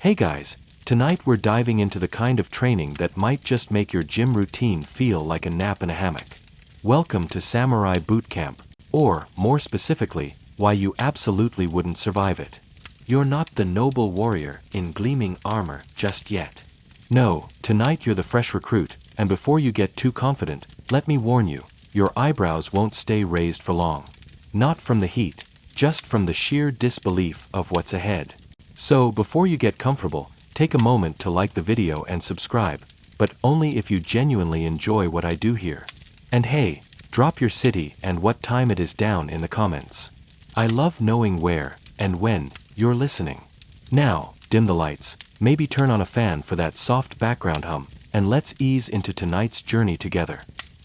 Hey guys, tonight we're diving into the kind of training that might just make your gym routine feel like a nap in a hammock. Welcome to Samurai Boot Camp, or, more specifically, why you absolutely wouldn't survive it. You're not the noble warrior in gleaming armor just yet. No, tonight you're the fresh recruit, and before you get too confident, let me warn you, your eyebrows won't stay raised for long. Not from the heat, just from the sheer disbelief of what's ahead. So, before you get comfortable, take a moment to like the video and subscribe, but only if you genuinely enjoy what I do here. And hey, drop your city and what time it is down in the comments. I love knowing where, and when, you're listening. Now, dim the lights, maybe turn on a fan for that soft background hum, and let's ease into tonight's journey together.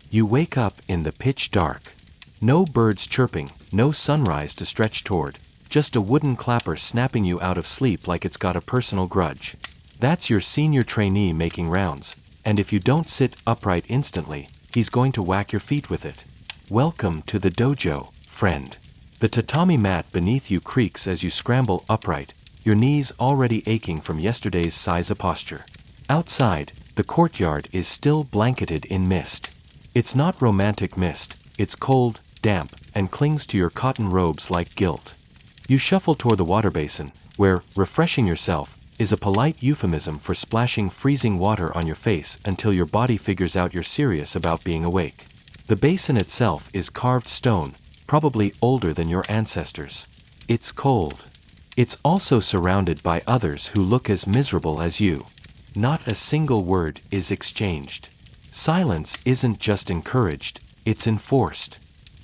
You wake up in the pitch dark. No birds chirping, no sunrise to stretch toward, just a wooden clapper snapping you out of sleep like it's got a personal grudge. That's your senior trainee making rounds, and if you don't sit upright instantly, he's going to whack your feet with it. Welcome to the dojo, friend. The tatami mat beneath you creaks as you scramble upright, your knees already aching from yesterday's Seiza posture. Outside, the courtyard is still blanketed in mist. It's not romantic mist, it's cold, damp, and clings to your cotton robes like guilt. You shuffle toward the water basin, where refreshing yourself is a polite euphemism for splashing freezing water on your face until your body figures out you're serious about being awake. The basin itself is carved stone, probably older than your ancestors. It's cold. It's also surrounded by others who look as miserable as you. Not a single word is exchanged. Silence isn't just encouraged, it's enforced.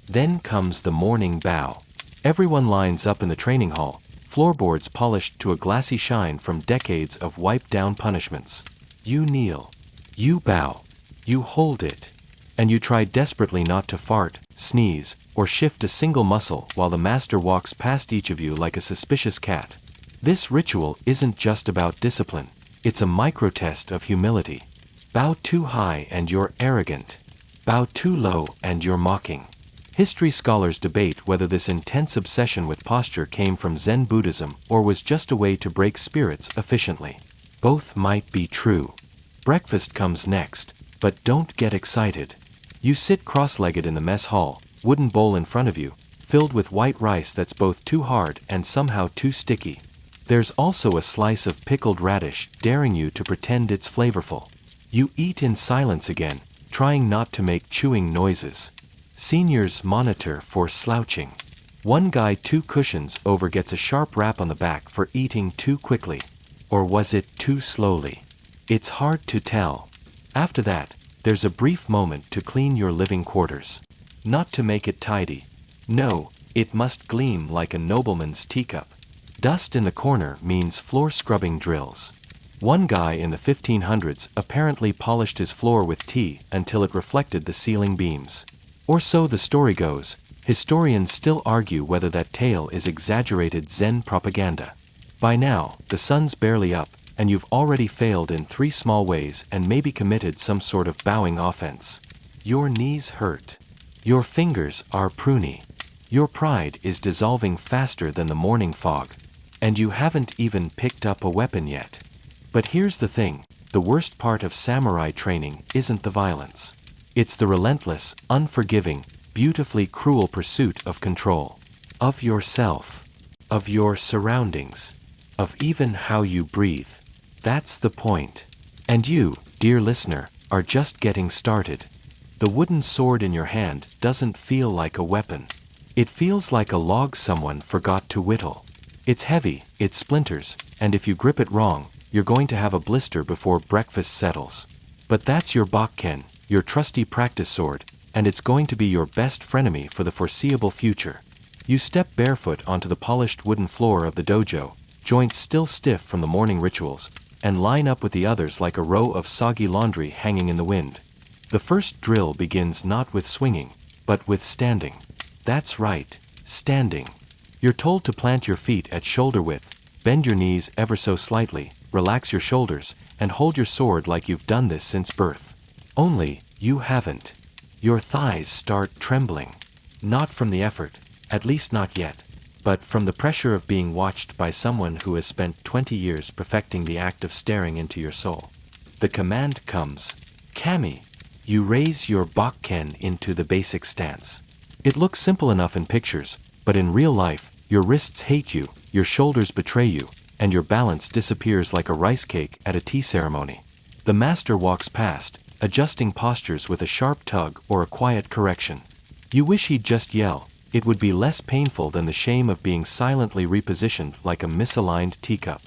Then comes the morning bow. Everyone lines up in the training hall, floorboards polished to a glassy shine from decades of wiped-down punishments. You kneel. You bow. You hold it. And you try desperately not to fart, sneeze, or shift a single muscle while the master walks past each of you like a suspicious cat. This ritual isn't just about discipline. It's a micro-test of humility. Bow too high and you're arrogant. Bow too low and you're mocking. History scholars debate whether this intense obsession with posture came from Zen Buddhism or was just a way to break spirits efficiently. Both might be true. Breakfast comes next, but don't get excited. You sit cross-legged in the mess hall, wooden bowl in front of you, filled with white rice that's both too hard and somehow too sticky. There's also a slice of pickled radish daring you to pretend it's flavorful. You eat in silence again, trying not to make chewing noises. Seniors monitor for slouching. One guy 2 cushions over gets a sharp rap on the back for eating too quickly. Or was it too slowly? It's hard to tell. After that, there's a brief moment to clean your living quarters. Not to make it tidy. No, it must gleam like a nobleman's teacup. Dust in the corner means floor scrubbing drills. One guy in the 1500s apparently polished his floor with tea until it reflected the ceiling beams. Or so the story goes. Historians still argue whether that tale is exaggerated Zen propaganda. By now, the sun's barely up, and you've already failed in 3 small ways and maybe committed some sort of bowing offense. Your knees hurt. Your fingers are pruny. Your pride is dissolving faster than the morning fog. And you haven't even picked up a weapon yet. But here's the thing, the worst part of samurai training isn't the violence. It's the relentless, unforgiving, beautifully cruel pursuit of control. Of yourself. Of your surroundings. Of even how you breathe. That's the point. And you, dear listener, are just getting started. The wooden sword in your hand doesn't feel like a weapon. It feels like a log someone forgot to whittle. It's heavy, it splinters, and if you grip it wrong, you're going to have a blister before breakfast settles. But that's your Bakken, your trusty practice sword, and it's going to be your best frenemy for the foreseeable future. You step barefoot onto the polished wooden floor of the dojo, joints still stiff from the morning rituals, and line up with the others like a row of soggy laundry hanging in the wind. The first drill begins not with swinging, but with standing. That's right, standing. You're told to plant your feet at shoulder width, bend your knees ever so slightly, relax your shoulders, and hold your sword like you've done this since birth. Only, you haven't. Your thighs start trembling. Not from the effort, at least not yet, but from the pressure of being watched by someone who has spent 20 years perfecting the act of staring into your soul. The command comes, Kami. You raise your bakken into the basic stance. It looks simple enough in pictures, but in real life, your wrists hate you, your shoulders betray you, and your balance disappears like a rice cake at a tea ceremony. The master walks past, adjusting postures with a sharp tug or a quiet correction. You wish he'd just yell. It would be less painful than the shame of being silently repositioned like a misaligned teacup.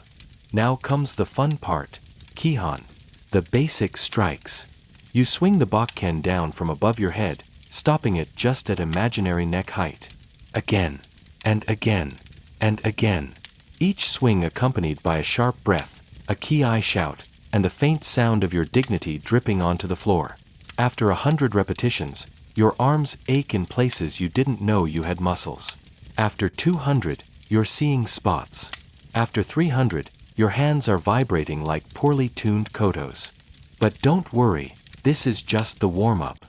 Now comes the fun part, Kihan. The basic strikes. You swing the bakken down from above your head, stopping it just at imaginary neck height. Again, and again, and again. Each swing accompanied by a sharp breath, a ki shout, and the faint sound of your dignity dripping onto the floor. After 100 repetitions, your arms ache in places you didn't know you had muscles. After 200, you're seeing spots. After 300, your hands are vibrating like poorly tuned kotos. But don't worry, this is just the warm-up.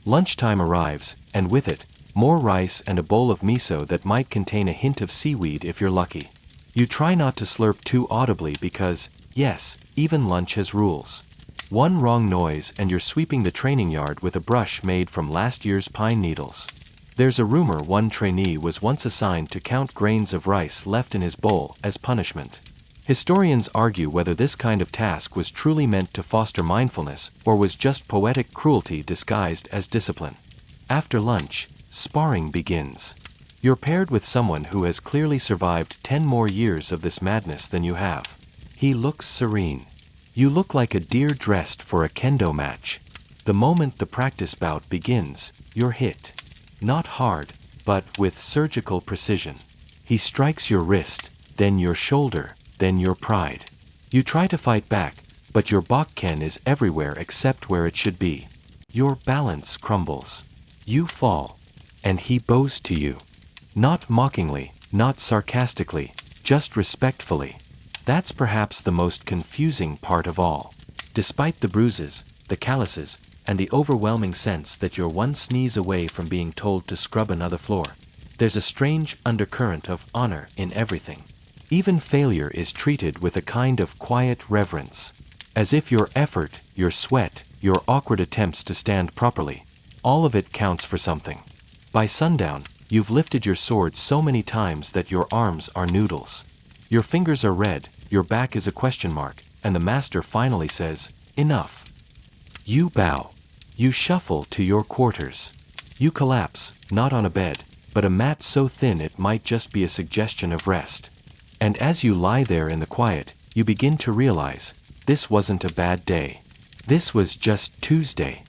Lunchtime arrives, and with it, more rice and a bowl of miso that might contain a hint of seaweed if you're lucky. You try not to slurp too audibly because, yes, even lunch has rules. One wrong noise and you're sweeping the training yard with a brush made from last year's pine needles. There's a rumor one trainee was once assigned to count grains of rice left in his bowl as punishment. Historians argue whether this kind of task was truly meant to foster mindfulness or was just poetic cruelty disguised as discipline. After lunch, sparring begins. You're paired with someone who has clearly survived 10 more years of this madness than you have. He looks serene. You look like a deer dressed for a kendo match. The moment the practice bout begins, you're hit. Not hard, but with surgical precision. He strikes your wrist, then your shoulder, then your pride. You try to fight back, but your bakken is everywhere except where it should be. Your balance crumbles. You fall, and he bows to you. Not mockingly, not sarcastically, just respectfully. That's perhaps the most confusing part of all. Despite the bruises, the calluses, and the overwhelming sense that you're one sneeze away from being told to scrub another floor, there's a strange undercurrent of honor in everything. Even failure is treated with a kind of quiet reverence. As if your effort, your sweat, your awkward attempts to stand properly, all of it counts for something. By sundown, you've lifted your sword so many times that your arms are noodles. Your fingers are red, your back is a question mark, and the master finally says, enough. You bow. You shuffle to your quarters. You collapse, not on a bed, but a mat so thin it might just be a suggestion of rest. And as you lie there in the quiet, you begin to realize, this wasn't a bad day. This was just Tuesday.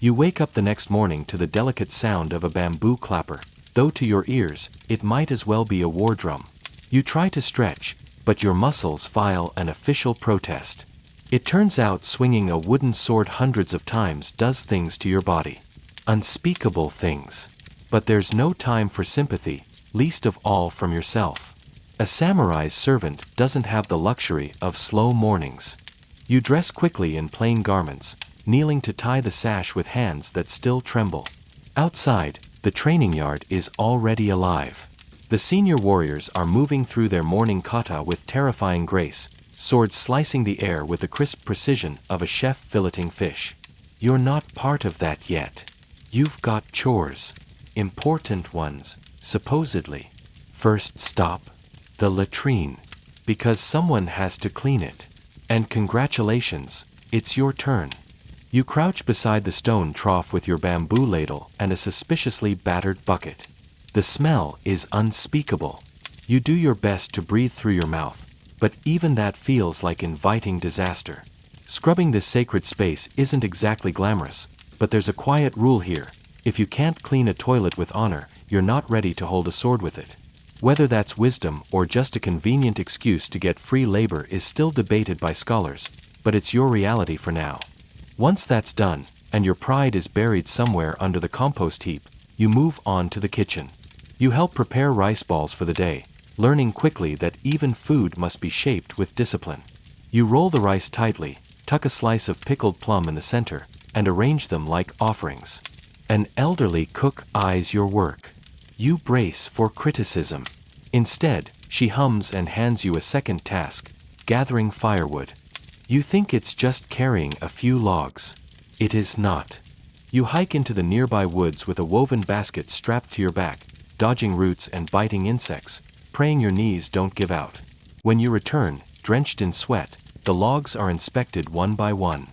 You wake up the next morning to the delicate sound of a bamboo clapper, though to your ears, it might as well be a war drum. You try to stretch, but your muscles file an official protest. It turns out swinging a wooden sword hundreds of times does things to your body. Unspeakable things. But there's no time for sympathy, least of all from yourself. A samurai's servant doesn't have the luxury of slow mornings. You dress quickly in plain garments, kneeling to tie the sash with hands that still tremble. Outside, the training yard is already alive. The senior warriors are moving through their morning kata with terrifying grace, swords slicing the air with the crisp precision of a chef filleting fish. You're not part of that yet. You've got chores. Important ones, supposedly. First stop, the latrine. Because someone has to clean it. And congratulations, it's your turn. You crouch beside the stone trough with your bamboo ladle and a suspiciously battered bucket. The smell is unspeakable. You do your best to breathe through your mouth, but even that feels like inviting disaster. Scrubbing this sacred space isn't exactly glamorous, but there's a quiet rule here. If you can't clean a toilet with honor, you're not ready to hold a sword with it. Whether that's wisdom or just a convenient excuse to get free labor is still debated by scholars, but it's your reality for now. Once that's done, and your pride is buried somewhere under the compost heap, you move on to the kitchen. You help prepare rice balls for the day, learning quickly that even food must be shaped with discipline. You roll the rice tightly, tuck a slice of pickled plum in the center, and arrange them like offerings. An elderly cook eyes your work. You brace for criticism. Instead, she hums and hands you a second task, gathering firewood. You think it's just carrying a few logs. It is not. You hike into the nearby woods with a woven basket strapped to your back, dodging roots and biting insects, praying your knees don't give out. When you return, drenched in sweat, the logs are inspected one by one.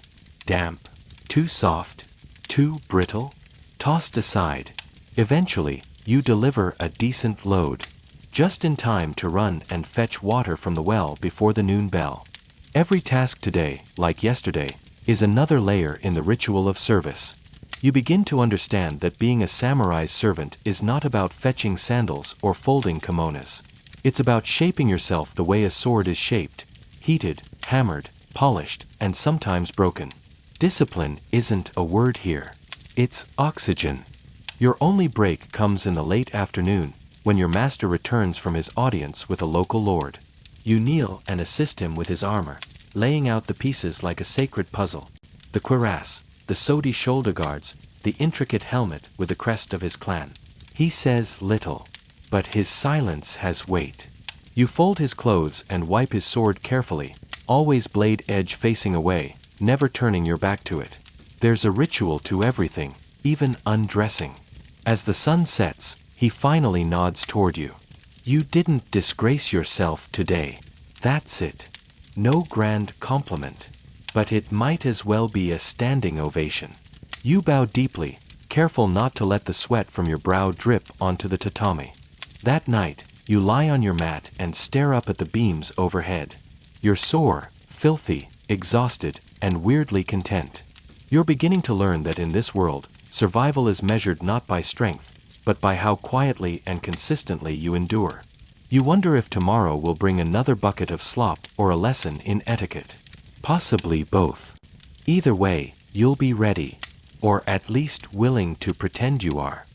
Damp, too soft, too brittle, tossed aside. Eventually, you deliver a decent load, just in time to run and fetch water from the well before the noon bell. Every task today, like yesterday, is another layer in the ritual of service. You begin to understand that being a samurai's servant is not about fetching sandals or folding kimonos. It's about shaping yourself the way a sword is shaped, heated, hammered, polished, and sometimes broken. Discipline isn't a word here. It's oxygen. Your only break comes in the late afternoon, when your master returns from his audience with a local lord. You kneel and assist him with his armor, laying out the pieces like a sacred puzzle. The cuirass, the sodi shoulder guards, the intricate helmet with the crest of his clan. He says little, but his silence has weight. You fold his clothes and wipe his sword carefully, always blade edge facing away, never turning your back to it. There's a ritual to everything, even undressing. As the sun sets, he finally nods toward you. You didn't disgrace yourself today. That's it. No grand compliment. But it might as well be a standing ovation. You bow deeply, careful not to let the sweat from your brow drip onto the tatami. That night, you lie on your mat and stare up at the beams overhead. You're sore, filthy, exhausted, and weirdly content. You're beginning to learn that in this world, survival is measured not by strength, but by how quietly and consistently you endure. You wonder if tomorrow will bring another bucket of slop or a lesson in etiquette. Possibly both. Either way, you'll be ready, or at least willing to pretend you are.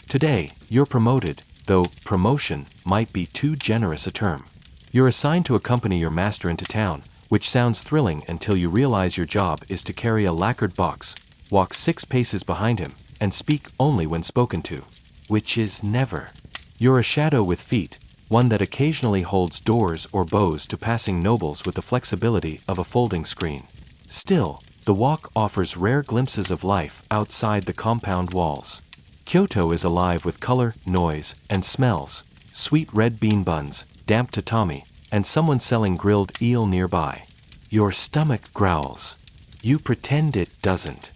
Today, you're promoted, though promotion might be too generous a term. You're assigned to accompany your master into town, which sounds thrilling until you realize your job is to carry a lacquered box, walk 6 paces behind him, and speak only when spoken to. Which is never. You're a shadow with feet, one that occasionally holds doors or bows to passing nobles with the flexibility of a folding screen. Still, the walk offers rare glimpses of life outside the compound walls. Kyoto is alive with color, noise, and smells, sweet red bean buns, damp tatami, and someone selling grilled eel nearby. Your stomach growls. You pretend it doesn't.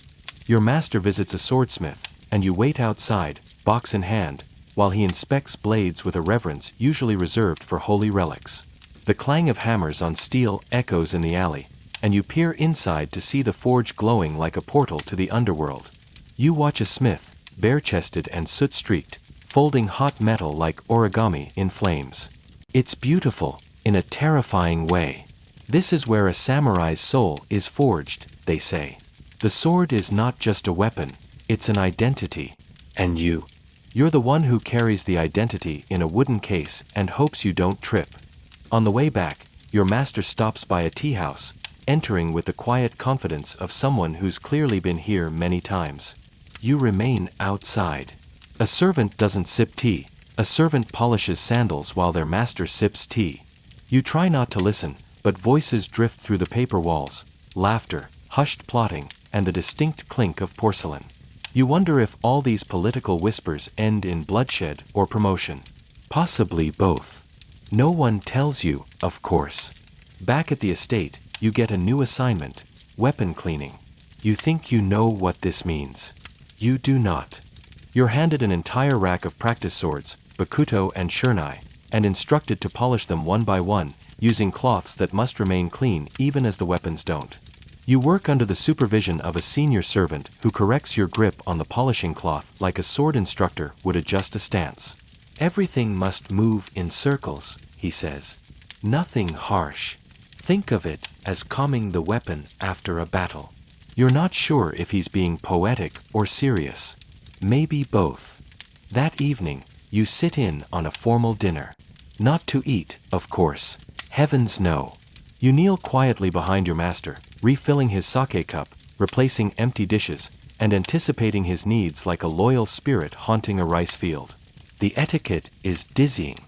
Your master visits a swordsmith, and you wait outside, box in hand, while he inspects blades with a reverence usually reserved for holy relics. The clang of hammers on steel echoes in the alley, and you peer inside to see the forge glowing like a portal to the underworld. You watch a smith, bare-chested and soot-streaked, folding hot metal like origami in flames. It's beautiful, in a terrifying way. This is where a samurai's soul is forged, they say. The sword is not just a weapon, it's an identity. And you're the one who carries the identity in a wooden case and hopes you don't trip. On the way back, your master stops by a tea house, entering with the quiet confidence of someone who's clearly been here many times. You remain outside. A servant doesn't sip tea. A servant polishes sandals while their master sips tea. You try not to listen, but voices drift through the paper walls, laughter, hushed plotting, and the distinct clink of porcelain. You wonder if all these political whispers end in bloodshed or promotion. Possibly both. No one tells you, of course. Back at the estate, you get a new assignment, weapon cleaning. You think you know what this means. You do not. You're handed an entire rack of practice swords, bakuto and shurnai, and instructed to polish them one by one, using cloths that must remain clean even as the weapons don't. You work under the supervision of a senior servant who corrects your grip on the polishing cloth like a sword instructor would adjust a stance. Everything must move in circles, he says. Nothing harsh. Think of it as calming the weapon after a battle. You're not sure if he's being poetic or serious. Maybe both. That evening, you sit in on a formal dinner. Not to eat, of course. Heavens no. You kneel quietly behind your master, refilling his sake cup, replacing empty dishes, and anticipating his needs like a loyal spirit haunting a rice field. The etiquette is dizzying.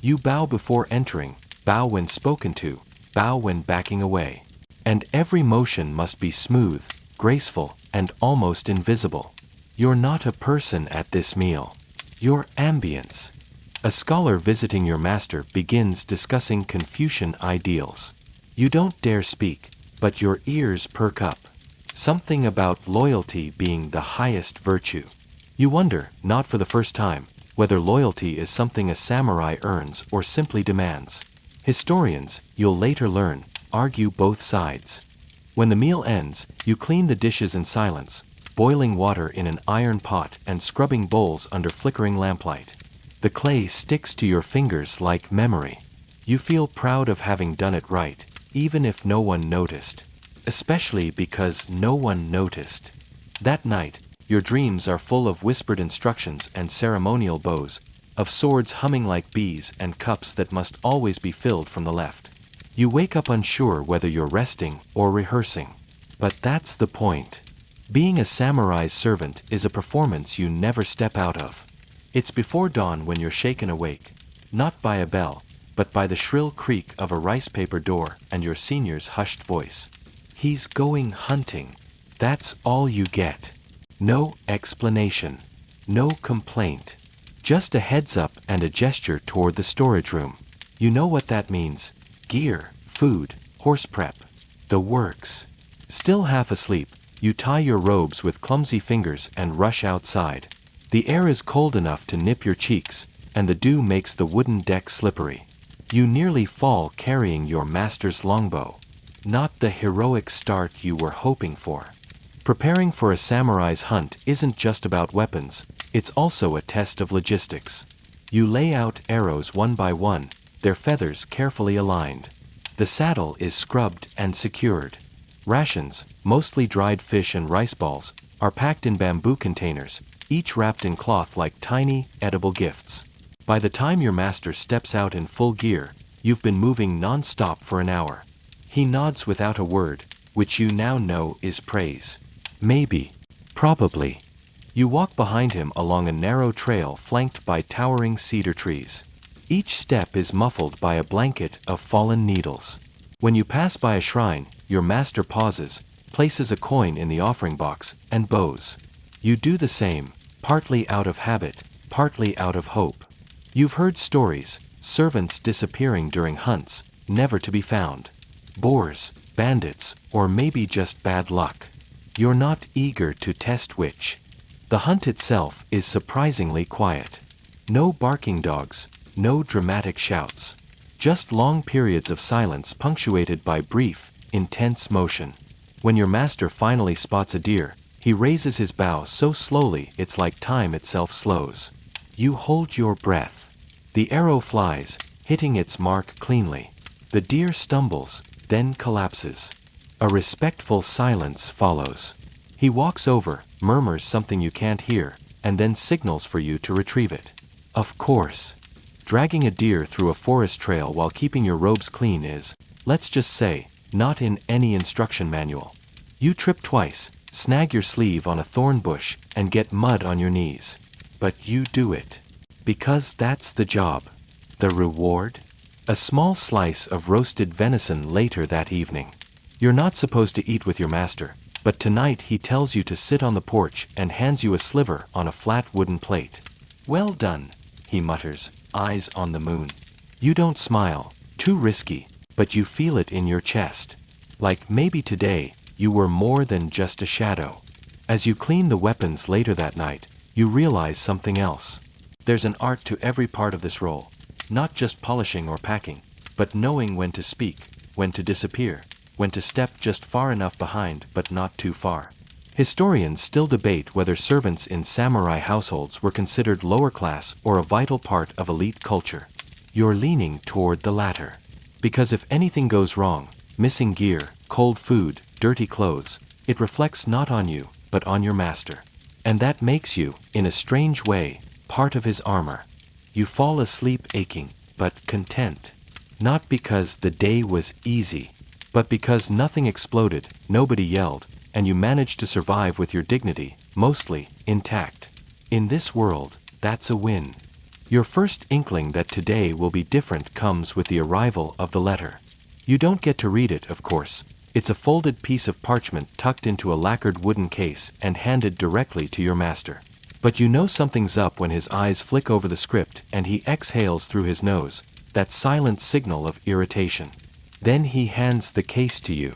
You bow before entering, bow when spoken to, bow when backing away. And every motion must be smooth, graceful, and almost invisible. You're not a person at this meal. You're ambience. A scholar visiting your master begins discussing Confucian ideals. You don't dare speak, but your ears perk up. Something about loyalty being the highest virtue. You wonder, not for the first time, whether loyalty is something a samurai earns or simply demands. Historians, you'll later learn, argue both sides. When the meal ends, you clean the dishes in silence, boiling water in an iron pot and scrubbing bowls under flickering lamplight. The clay sticks to your fingers like memory. You feel proud of having done it right, even if no one noticed. Especially because no one noticed. That night, your dreams are full of whispered instructions and ceremonial bows, of swords humming like bees and cups that must always be filled from the left. You wake up unsure whether you're resting or rehearsing. But that's the point. Being a samurai's servant is a performance you never step out of. It's before dawn when you're shaken awake, not by a bell, but by the shrill creak of a rice paper door and your senior's hushed voice. He's going hunting. That's all you get. No explanation. No complaint. Just a heads up and a gesture toward the storage room. You know what that means. Gear, food, horse prep. The works. Still half asleep, you tie your robes with clumsy fingers and rush outside. The air is cold enough to nip your cheeks, and the dew makes the wooden deck slippery. You nearly fall carrying your master's longbow. Not the heroic start you were hoping for. Preparing for a samurai's hunt isn't just about weapons, it's also a test of logistics. You lay out arrows one by one, their feathers carefully aligned. The saddle is scrubbed and secured. Rations, mostly dried fish and rice balls, are packed in bamboo containers, each wrapped in cloth like tiny, edible gifts. By the time your master steps out in full gear, you've been moving non-stop for an hour. He nods without a word, which you now know is praise. Maybe. Probably. You walk behind him along a narrow trail flanked by towering cedar trees. Each step is muffled by a blanket of fallen needles. When you pass by a shrine, your master pauses, places a coin in the offering box, and bows. You do the same, partly out of habit, partly out of hope. You've heard stories, servants disappearing during hunts, never to be found. Boars, bandits, or maybe just bad luck. You're not eager to test which. The hunt itself is surprisingly quiet. No barking dogs, no dramatic shouts. Just long periods of silence punctuated by brief, intense motion. When your master finally spots a deer, he raises his bow so slowly it's like time itself slows. You hold your breath. The arrow flies, hitting its mark cleanly. The deer stumbles, then collapses. A respectful silence follows. He walks over, murmurs something you can't hear, and then signals for you to retrieve it. Of course. Dragging a deer through a forest trail while keeping your robes clean is, let's just say, not in any instruction manual. You trip twice, snag your sleeve on a thorn bush, and get mud on your knees. But you do it. Because that's the job. The reward? A small slice of roasted venison later that evening. You're not supposed to eat with your master, but tonight he tells you to sit on the porch and hands you a sliver on a flat wooden plate. Well done, he mutters, eyes on the moon. You don't smile, too risky, but you feel it in your chest. Like maybe today, you were more than just a shadow. As you clean the weapons later that night, you realize something else. There's an art to every part of this role. Not just polishing or packing, but knowing when to speak, when to disappear, when to step just far enough behind but not too far. Historians still debate whether servants in samurai households were considered lower class or a vital part of elite culture. You're leaning toward the latter. Because if anything goes wrong, missing gear, cold food, dirty clothes, it reflects not on you, but on your master. And that makes you, in a strange way, part of his armor. You fall asleep aching, but content. Not because the day was easy, but because nothing exploded, nobody yelled, and you managed to survive with your dignity, mostly intact. In this world, that's a win. Your first inkling that today will be different comes with the arrival of the letter. You don't get to read it, of course. It's a folded piece of parchment tucked into a lacquered wooden case and handed directly to your master. But you know something's up when his eyes flick over the script and he exhales through his nose, that silent signal of irritation. Then he hands the case to you.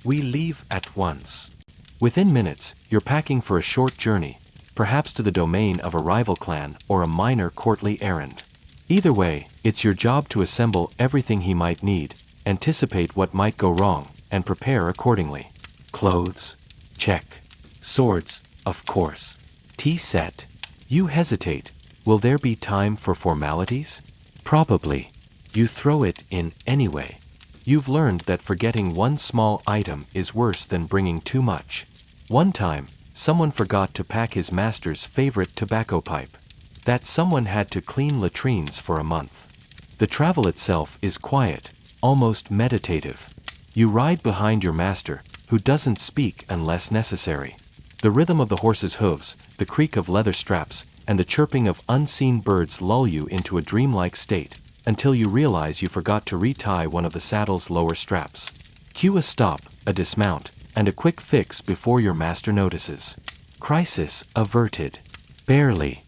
We leave at once. Within minutes, you're packing for a short journey, perhaps to the domain of a rival clan or a minor courtly errand. Either way, it's your job to assemble everything he might need, anticipate what might go wrong, and prepare accordingly. Clothes? Check. Swords, of course. Tea set? You hesitate. Will there be time for formalities? Probably. You throw it in anyway. You've learned that forgetting one small item is worse than bringing too much. One time, someone forgot to pack his master's favorite tobacco pipe. That someone had to clean latrines for a month. The travel itself is quiet, almost meditative. You ride behind your master, who doesn't speak unless necessary. The rhythm of the horse's hooves, the creak of leather straps, and the chirping of unseen birds lull you into a dreamlike state, until you realize you forgot to retie one of the saddle's lower straps. Cue a stop, a dismount, and a quick fix before your master notices. Crisis averted. Barely.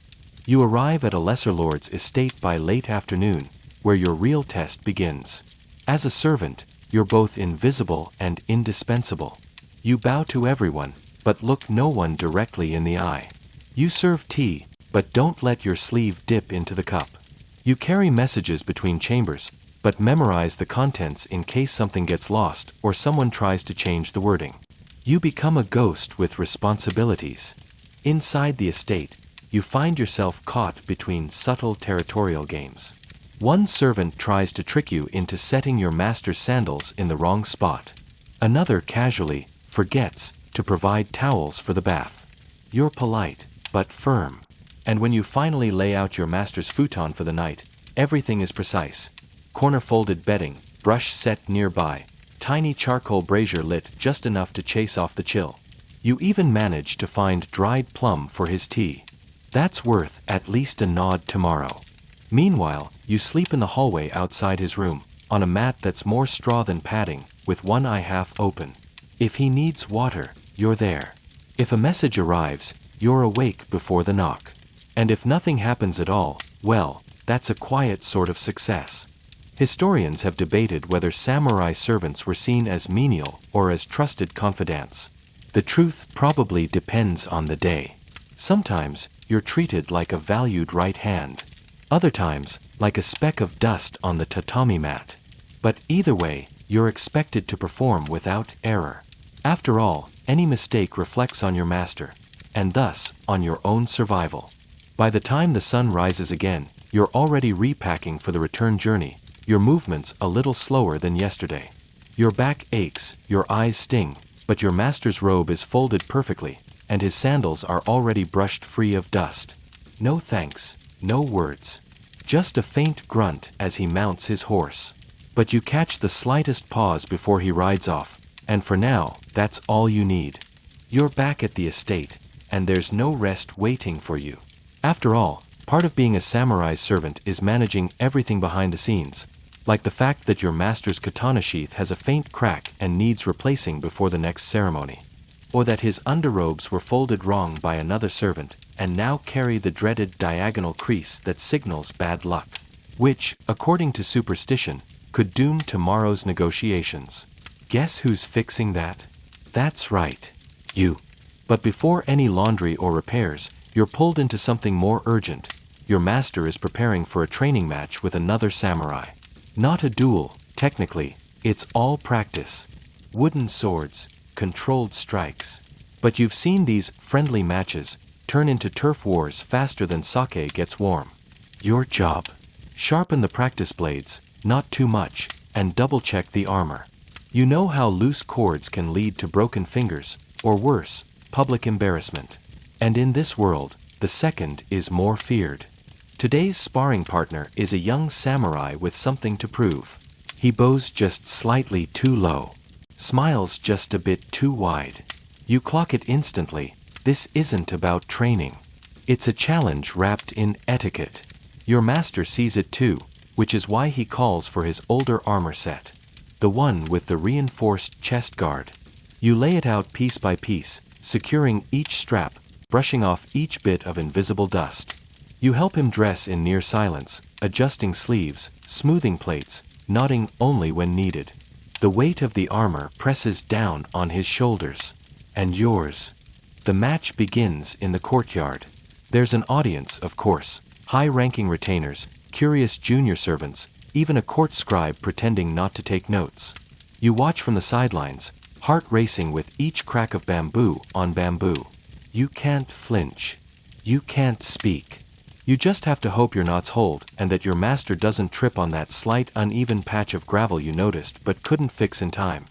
You arrive at a lesser lord's estate by late afternoon, where your real test begins. As a servant, you're both invisible and indispensable. You bow to everyone, but look no one directly in the eye. You serve tea, but don't let your sleeve dip into the cup. You carry messages between chambers, but memorize the contents in case something gets lost or someone tries to change the wording. You become a ghost with responsibilities. Inside the estate, you find yourself caught between subtle territorial games. One servant tries to trick you into setting your master's sandals in the wrong spot. Another casually forgets to provide towels for the bath. You're polite, but firm. And when you finally lay out your master's futon for the night, everything is precise. Corner-folded bedding, brush set nearby, tiny charcoal brazier lit just enough to chase off the chill. You even manage to find dried plum for his tea. That's worth at least a nod tomorrow. Meanwhile, you sleep in the hallway outside his room, on a mat that's more straw than padding, with one eye half open. If he needs water, you're there. If a message arrives, you're awake before the knock. And if nothing happens at all, well, that's a quiet sort of success. Historians have debated whether samurai servants were seen as menial or as trusted confidants. The truth probably depends on the day. Sometimes, you're treated like a valued right hand. Other times, like a speck of dust on the tatami mat. But either way, you're expected to perform without error. After all, any mistake reflects on your master, and thus, on your own survival. By the time the sun rises again, you're already repacking for the return journey, your movements a little slower than yesterday. Your back aches, your eyes sting, but your master's robe is folded perfectly, and his sandals are already brushed free of dust. No thanks, no words. Just a faint grunt as he mounts his horse. But you catch the slightest pause before he rides off, and for now, that's all you need. You're back at the estate, and there's no rest waiting for you. After all, part of being a samurai's servant is managing everything behind the scenes, like the fact that your master's katana sheath has a faint crack and needs replacing before the next ceremony. Or that his underrobes were folded wrong by another servant, and now carry the dreaded diagonal crease that signals bad luck, which, according to superstition, could doom tomorrow's negotiations. Guess who's fixing that? That's right. You. But before any laundry or repairs, you're pulled into something more urgent. Your master is preparing for a training match with another samurai. Not a duel, technically, it's all practice. Wooden swords, controlled strikes. But you've seen these friendly matches turn into turf wars faster than sake gets warm. Your job? Sharpen the practice blades, not too much, and double-check the armor. You know how loose cords can lead to broken fingers, or worse, public embarrassment. And in this world, the second is more feared. Today's sparring partner is a young samurai with something to prove. He bows just slightly too low, smiles just a bit too wide. You clock it instantly. This isn't about training. It's a challenge wrapped in etiquette. Your master sees it too, which is why he calls for his older armor set. The one with the reinforced chest guard. You lay it out piece by piece, securing each strap, brushing off each bit of invisible dust. You help him dress in near silence, adjusting sleeves, smoothing plates, nodding only when needed. The weight of the armor presses down on his shoulders. And yours. The match begins in the courtyard. There's an audience, of course, high-ranking retainers, curious junior servants, even a court scribe pretending not to take notes. You watch from the sidelines, heart racing with each crack of bamboo on bamboo. You can't flinch. You can't speak. You just have to hope your knots hold and that your master doesn't trip on that slight uneven patch of gravel you noticed but couldn't fix in time.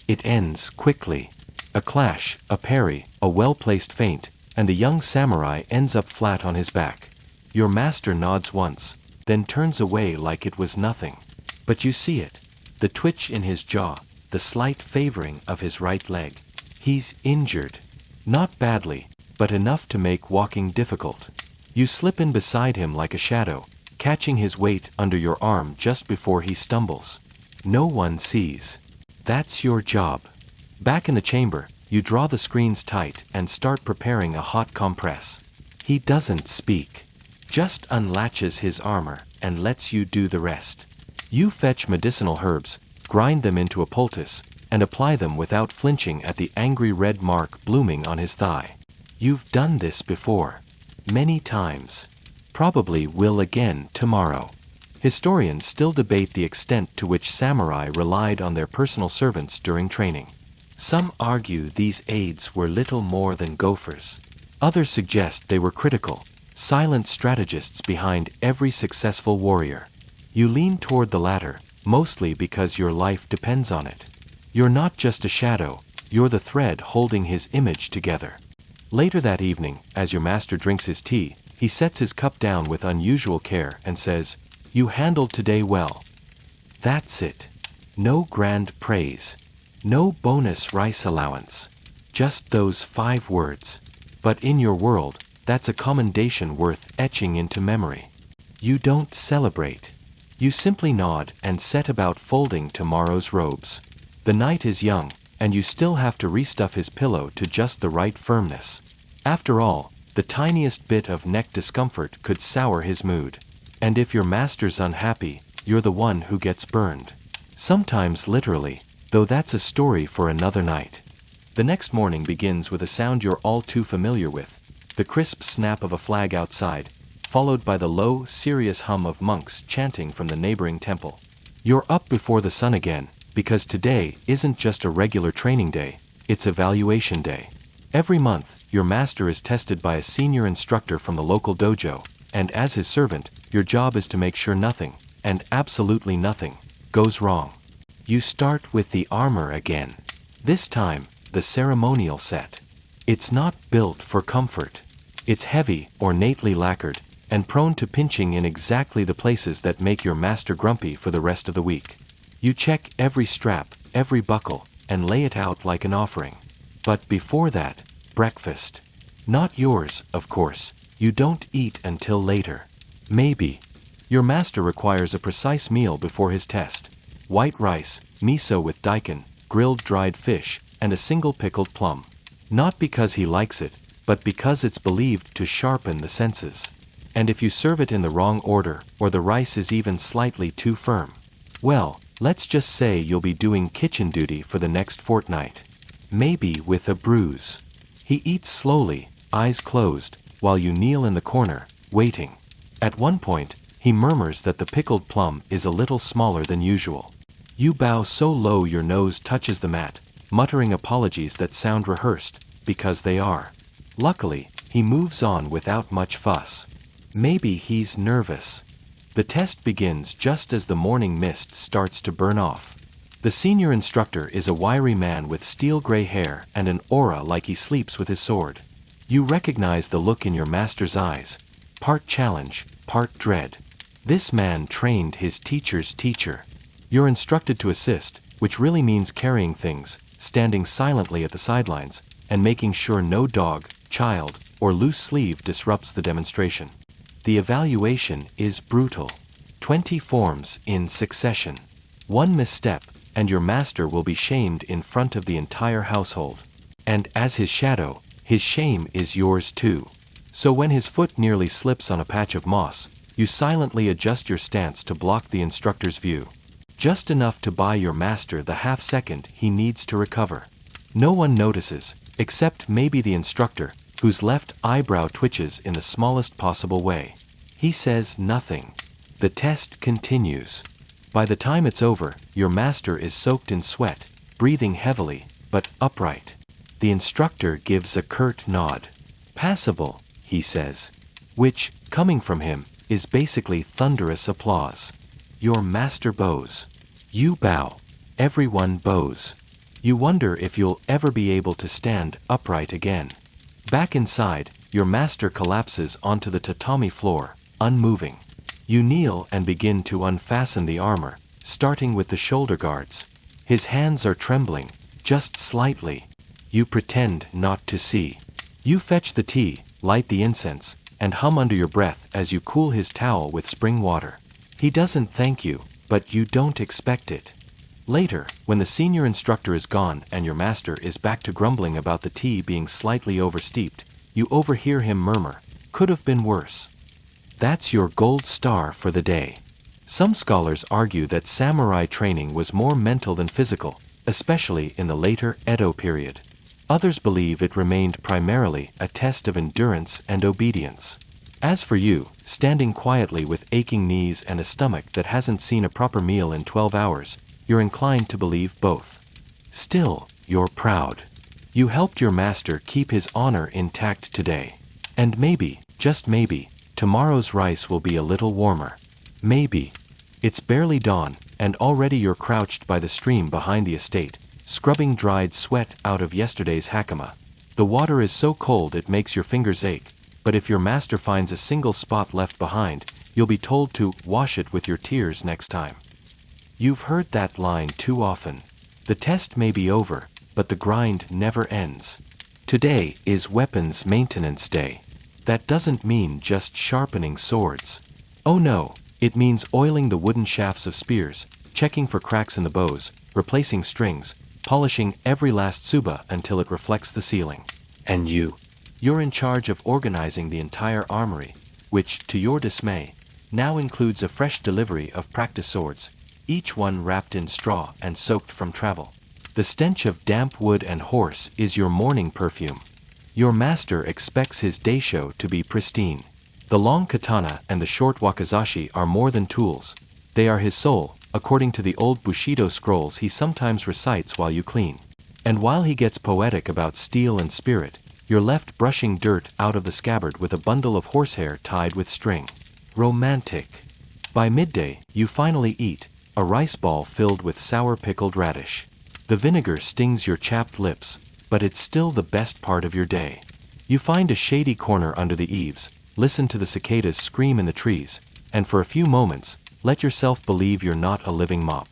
It ends quickly. A clash, a parry, a well-placed feint, and the young samurai ends up flat on his back. Your master nods once, then turns away like it was nothing. But you see it. The twitch in his jaw, the slight favoring of his right leg. He's injured. Not badly, but enough to make walking difficult. You slip in beside him like a shadow, catching his weight under your arm just before he stumbles. No one sees. That's your job. Back in the chamber, you draw the screens tight and start preparing a hot compress. He doesn't speak. Just unlatches his armor and lets you do the rest. You fetch medicinal herbs, grind them into a poultice, and apply them without flinching at the angry red mark blooming on his thigh. You've done this before. Many times. Probably will again tomorrow. Historians still debate the extent to which samurai relied on their personal servants during training. Some argue these aides were little more than gophers. Others suggest they were critical, silent strategists behind every successful warrior. You lean toward the latter, mostly because your life depends on it. You're not just a shadow, you're the thread holding his image together. Later that evening, as your master drinks his tea, he sets his cup down with unusual care and says, "You handled today well." That's it. No grand praise. No bonus rice allowance. Just those 5 words. But in your world, that's a commendation worth etching into memory. You don't celebrate. You simply nod and set about folding tomorrow's robes. The night is young, and you still have to restuff his pillow to just the right firmness. After all, the tiniest bit of neck discomfort could sour his mood. And if your master's unhappy, you're the one who gets burned. Sometimes literally, though that's a story for another night. The next morning begins with a sound you're all too familiar with, the crisp snap of a flag outside, followed by the low, serious hum of monks chanting from the neighboring temple. You're up before the sun again, because today isn't just a regular training day, it's evaluation day. Every month, your master is tested by a senior instructor from the local dojo, and as his servant, your job is to make sure nothing, and absolutely nothing, goes wrong. You start with the armor again. This time, the ceremonial set. It's not built for comfort. It's heavy, ornately lacquered, and prone to pinching in exactly the places that make your master grumpy for the rest of the week. You check every strap, every buckle, and lay it out like an offering. But before that, breakfast. Not yours, of course. You don't eat until later. Maybe. Your master requires a precise meal before his test. White rice, miso with daikon, grilled dried fish, and a single pickled plum. Not because he likes it, but because it's believed to sharpen the senses. And if you serve it in the wrong order, or the rice is even slightly too firm, well, let's just say you'll be doing kitchen duty for the next fortnight. Maybe with a bruise. He eats slowly, eyes closed, while you kneel in the corner, waiting. At one point, he murmurs that the pickled plum is a little smaller than usual. You bow so low your nose touches the mat, muttering apologies that sound rehearsed, because they are. Luckily, he moves on without much fuss. Maybe he's nervous. The test begins just as the morning mist starts to burn off. The senior instructor is a wiry man with steel-gray hair and an aura like he sleeps with his sword. You recognize the look in your master's eyes, part challenge, part dread. This man trained his teacher's teacher. You're instructed to assist, which really means carrying things, standing silently at the sidelines, and making sure no dog, child, or loose sleeve disrupts the demonstration. the evaluation is brutal. 20 forms in succession. One misstep, and your master will be shamed in front of the entire household. And as his shadow, his shame is yours too. So when his foot nearly slips on a patch of moss, you silently adjust your stance to block the instructor's view. Just enough to buy your master the half-second he needs to recover. No one notices, except maybe the instructor, whose left eyebrow twitches in the smallest possible way. He says nothing. The test continues. By the time it's over, your master is soaked in sweat, breathing heavily, but upright. The instructor gives a curt nod. Passable, he says. Which, coming from him, is basically thunderous applause. Your master bows. You bow. Everyone bows. You wonder if you'll ever be able to stand upright again. Back inside, your master collapses onto the tatami floor, unmoving. You kneel and begin to unfasten the armor, starting with the shoulder guards. His hands are trembling, just slightly. You pretend not to see. You fetch the tea, light the incense, and hum under your breath as you cool his towel with spring water. He doesn't thank you, but you don't expect it. Later, when the senior instructor is gone and your master is back to grumbling about the tea being slightly oversteeped, you overhear him murmur, "Could have been worse." That's your gold star for the day. Some scholars argue that samurai training was more mental than physical, especially in the later Edo period. Others believe it remained primarily a test of endurance and obedience. As for you, standing quietly with aching knees and a stomach that hasn't seen a proper meal in 12 hours, you're inclined to believe both. Still, you're proud. You helped your master keep his honor intact today. And maybe, just maybe, tomorrow's rice will be a little warmer. Maybe. It's barely dawn, and already you're crouched by the stream behind the estate, scrubbing dried sweat out of yesterday's hakama. The water is so cold it makes your fingers ache, but if your master finds a single spot left behind, you'll be told to wash it with your tears next time. You've heard that line too often. The test may be over, but the grind never ends. Today is Weapons Maintenance Day. That doesn't mean just sharpening swords. Oh no, it means oiling the wooden shafts of spears, checking for cracks in the bows, replacing strings, polishing every last tsuba until it reflects the ceiling. And you're in charge of organizing the entire armory, which, to your dismay, now includes a fresh delivery of practice swords, each one wrapped in straw and soaked from travel. The stench of damp wood and horse is your morning perfume. Your master expects his daisho to be pristine. The long katana and the short wakizashi are more than tools. They are his soul, according to the old Bushido scrolls he sometimes recites while you clean. And while he gets poetic about steel and spirit, you're left brushing dirt out of the scabbard with a bundle of horsehair tied with string. Romantic. By midday, you finally eat a rice ball filled with sour pickled radish. The vinegar stings your chapped lips, but it's still the best part of your day. You find a shady corner under the eaves, listen to the cicadas scream in the trees, and for a few moments, let yourself believe you're not a living mop.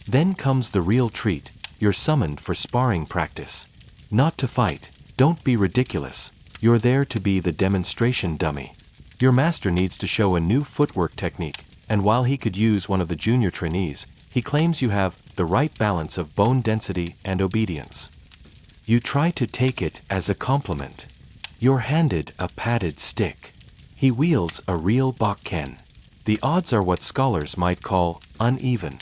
Then comes the real treat. You're summoned for sparring practice. Not to fight. Don't be ridiculous. You're there to be the demonstration dummy. Your master needs to show a new footwork technique, and while he could use one of the junior trainees, he claims you have the right balance of bone density and obedience. You try to take it as a compliment. You're handed a padded stick. He wields a real bakken. The odds are what scholars might call uneven.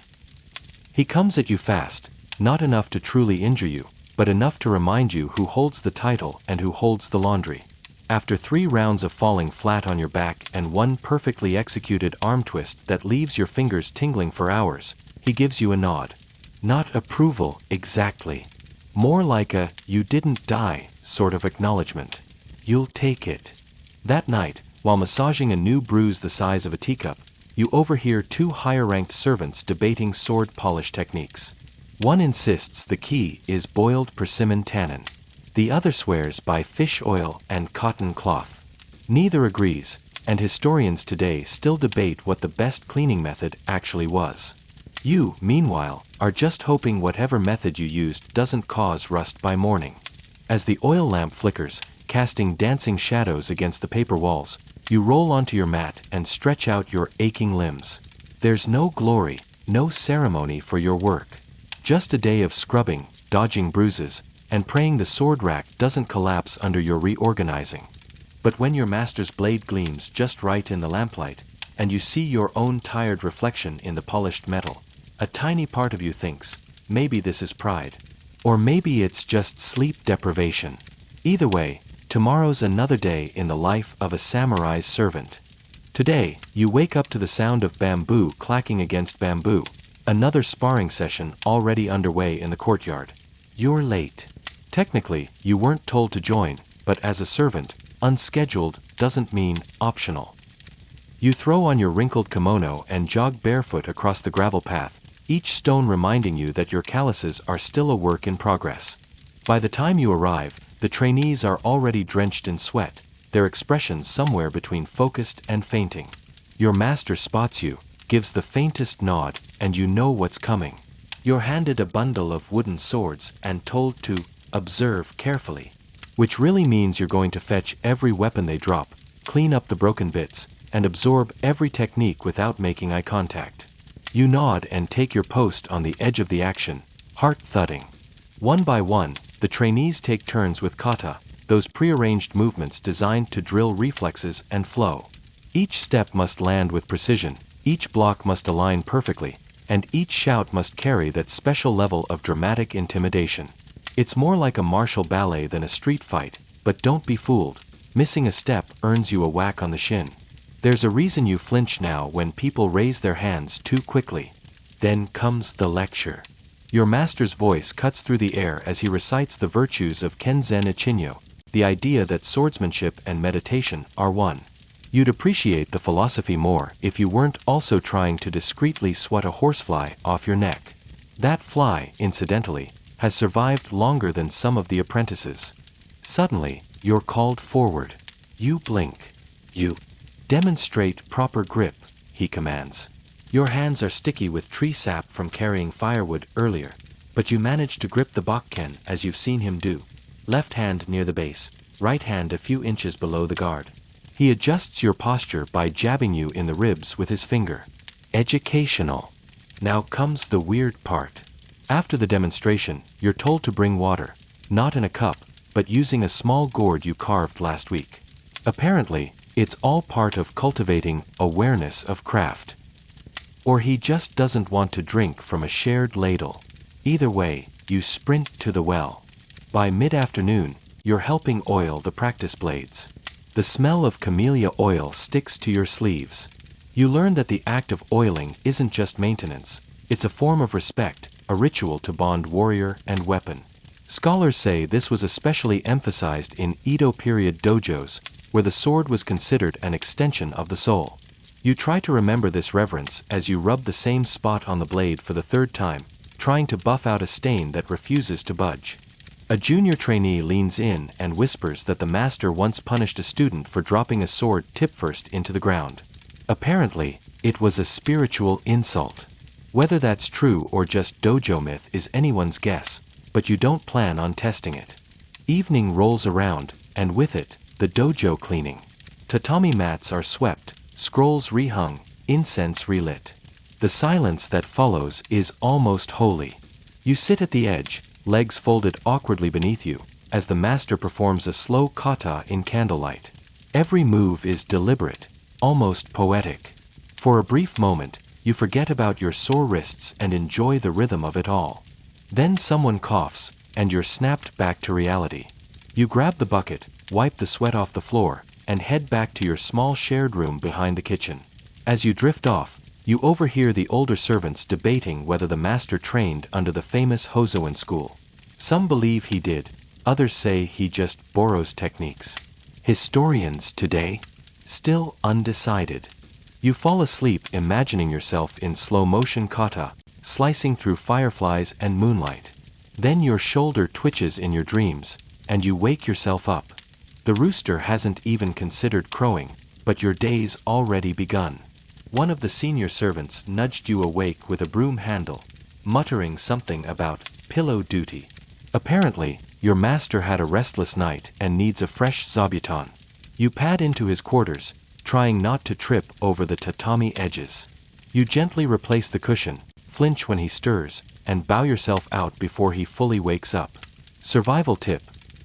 He comes at you fast, not enough to truly injure you, but enough to remind you who holds the title and who holds the laundry. After 3 rounds of falling flat on your back and 1 perfectly executed arm twist that leaves your fingers tingling for hours, he gives you a nod. Not approval, exactly. More like a "you didn't die" sort of acknowledgement. You'll take it. That night, while massaging a new bruise the size of a teacup, you overhear 2 higher-ranked servants debating sword polish techniques. One insists the key is boiled persimmon tannin. The other swears by fish oil and cotton cloth. Neither agrees, and historians today still debate what the best cleaning method actually was. You, meanwhile, are just hoping whatever method you used doesn't cause rust by morning. As the oil lamp flickers, casting dancing shadows against the paper walls, You roll onto your mat and stretch out your aching limbs. There's no glory, no ceremony for your work. Just a day of scrubbing, dodging bruises, and praying the sword rack doesn't collapse under your reorganizing. But when your master's blade gleams just right in the lamplight, and you see your own tired reflection in the polished metal, a tiny part of you thinks, maybe this is pride. Or maybe it's just sleep deprivation. Either way, tomorrow's another day in the life of a samurai's servant. Today, you wake up to the sound of bamboo clacking against bamboo, another sparring session already underway in the courtyard. You're late. Technically, you weren't told to join, but as a servant, unscheduled doesn't mean optional. You throw on your wrinkled kimono and jog barefoot across the gravel path, each stone reminding you that your calluses are still a work in progress. By the time you arrive, the trainees are already drenched in sweat, their expressions somewhere between focused and fainting. Your master spots you, gives the faintest nod, and you know what's coming. You're handed a bundle of wooden swords and told to observe carefully, which really means you're going to fetch every weapon they drop, clean up the broken bits, and absorb every technique without making eye contact. You nod and take your post on the edge of the action, heart thudding. One by one, the trainees take turns with kata, those prearranged movements designed to drill reflexes and flow. Each step must land with precision, each block must align perfectly, and each shout must carry that special level of dramatic intimidation. It's more like a martial ballet than a street fight, but don't be fooled. Missing a step earns you a whack on the shin. There's a reason you flinch now when people raise their hands too quickly. Then comes the lecture. Your master's voice cuts through the air as he recites the virtues of Kenzen Ichinyo, the idea that swordsmanship and meditation are one. You'd appreciate the philosophy more if you weren't also trying to discreetly swat a horsefly off your neck. That fly, incidentally, has survived longer than some of the apprentices. Suddenly, you're called forward. You blink. You demonstrate proper grip, he commands. Your hands are sticky with tree sap from carrying firewood earlier, but you manage to grip the bakken as you've seen him do. Left hand near the base, right hand a few inches below the guard. He adjusts your posture by jabbing you in the ribs with his finger. Educational. Now comes the weird part. After the demonstration, you're told to bring water, not in a cup, but using a small gourd you carved last week. Apparently, it's all part of cultivating awareness of craft. Or he just doesn't want to drink from a shared ladle. Either way, you sprint to the well. By mid-afternoon, you're helping oil the practice blades. The smell of camellia oil sticks to your sleeves. You learn that the act of oiling isn't just maintenance, it's a form of respect, a ritual to bond warrior and weapon. Scholars say this was especially emphasized in Edo period dojos, where the sword was considered an extension of the soul. You try to remember this reverence as you rub the same spot on the blade for the third time, trying to buff out a stain that refuses to budge. A junior trainee leans in and whispers that the master once punished a student for dropping a sword tip-first into the ground. Apparently, it was a spiritual insult. Whether that's true or just dojo myth is anyone's guess, but you don't plan on testing it. Evening rolls around, and with it, the dojo cleaning. Tatami mats are swept, scrolls rehung, incense relit. The silence that follows is almost holy. You sit at the edge, legs folded awkwardly beneath you, as the master performs a slow kata in candlelight. Every move is deliberate, almost poetic. For a brief moment, you forget about your sore wrists and enjoy the rhythm of it all. Then someone coughs, and you're snapped back to reality. You grab the bucket, wipe the sweat off the floor, and head back to your small shared room behind the kitchen. As you drift off, you overhear the older servants debating whether the master trained under the famous Hosoen school. Some believe he did, others say he just borrows techniques. Historians today? Still undecided. You fall asleep imagining yourself in slow-motion kata, slicing through fireflies and moonlight. Then your shoulder twitches in your dreams, and you wake yourself up. The rooster hasn't even considered crowing, but your day's already begun. One of the senior servants nudged you awake with a broom handle, muttering something about pillow duty. Apparently, your master had a restless night and needs a fresh zabuton. You pad into his quarters, trying not to trip over the tatami edges. You gently replace the cushion, flinch when he stirs, and bow yourself out before he fully wakes up. Survival tip: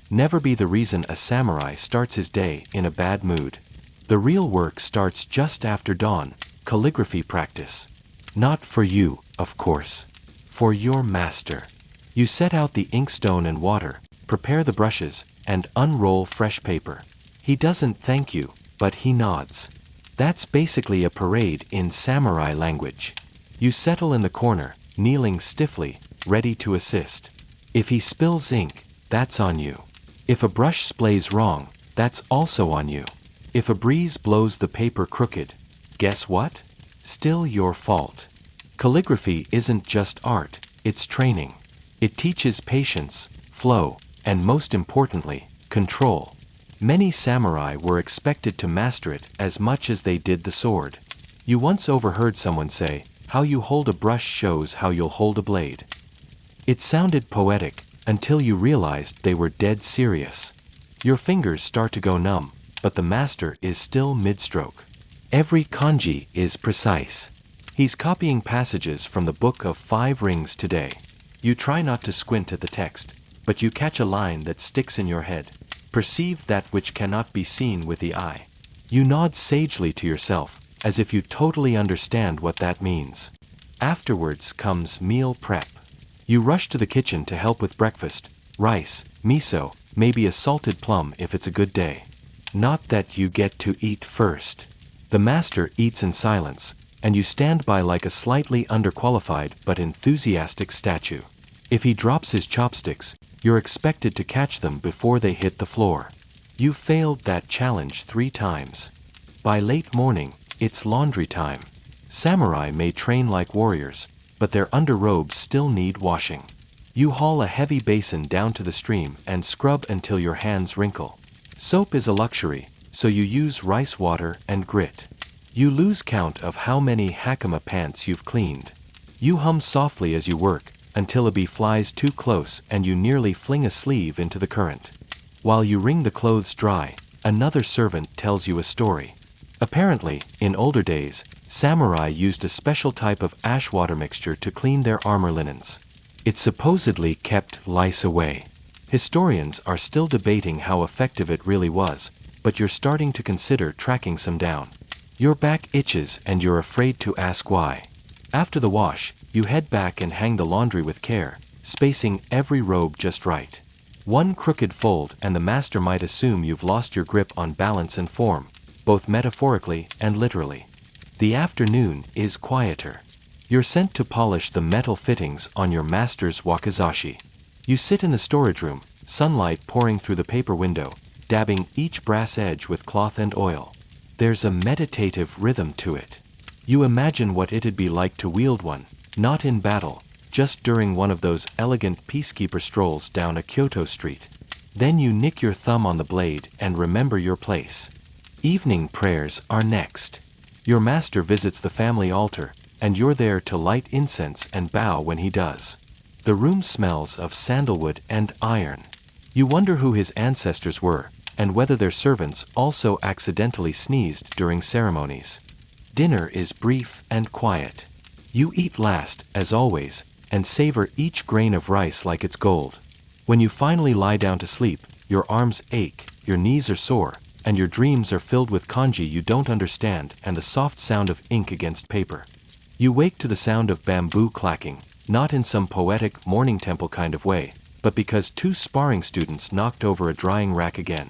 never be the reason a samurai starts his day in a bad mood. The real work starts just after dawn, calligraphy practice. Not for you, of course. For your master. You set out the inkstone and water, prepare the brushes, and unroll fresh paper. He doesn't thank you, but he nods. That's basically a parade in samurai language. You settle in the corner, kneeling stiffly, ready to assist. If he spills ink, that's on you. If a brush splays wrong, that's also on you. If a breeze blows the paper crooked, guess what? Still your fault. Calligraphy isn't just art, it's training. It teaches patience, flow, and most importantly, control. Many samurai were expected to master it as much as they did the sword. You once overheard someone say, "How you hold a brush shows how you'll hold a blade." It sounded poetic, until you realized they were dead serious. Your fingers start to go numb, but the master is still mid-stroke. Every kanji is precise. He's copying passages from the Book of Five Rings today. You try not to squint at the text, but you catch a line that sticks in your head. Perceive that which cannot be seen with the eye. You nod sagely to yourself, as if you totally understand what that means. Afterwards comes meal prep. You rush to the kitchen to help with breakfast, rice, miso, maybe a salted plum if it's a good day. Not that you get to eat first. The master eats in silence, and you stand by like a slightly underqualified but enthusiastic statue. If he drops his chopsticks, you're expected to catch them before they hit the floor. You failed that challenge 3 times. By late morning, it's laundry time. Samurai may train like warriors, but their underrobes still need washing. You haul a heavy basin down to the stream and scrub until your hands wrinkle. Soap is a luxury, so you use rice water and grit. You lose count of how many hakama pants you've cleaned. You hum softly as you work, until a bee flies too close and you nearly fling a sleeve into the current. While you wring the clothes dry, another servant tells you a story. Apparently, in older days, samurai used a special type of ash water mixture to clean their armor linens. It supposedly kept lice away. Historians are still debating how effective it really was, but you're starting to consider tracking some down. Your back itches and you're afraid to ask why. After the wash, you head back and hang the laundry with care, spacing every robe just right. One crooked fold and the master might assume you've lost your grip on balance and form, both metaphorically and literally. The afternoon is quieter. You're sent to polish the metal fittings on your master's wakizashi. You sit in the storage room, sunlight pouring through the paper window, dabbing each brass edge with cloth and oil. There's a meditative rhythm to it. You imagine what it'd be like to wield one, not in battle, just during one of those elegant peacekeeper strolls down a Kyoto street. Then you nick your thumb on the blade and remember your place. Evening prayers are next. Your master visits the family altar, and you're there to light incense and bow when he does. The room smells of sandalwood and iron. You wonder who his ancestors were, and whether their servants also accidentally sneezed during ceremonies. Dinner is brief and quiet. You eat last, as always, and savor each grain of rice like it's gold. When you finally lie down to sleep, your arms ache, your knees are sore, and your dreams are filled with kanji you don't understand and the soft sound of ink against paper. You wake to the sound of bamboo clacking, not in some poetic morning temple kind of way, but because 2 sparring students knocked over a drying rack again.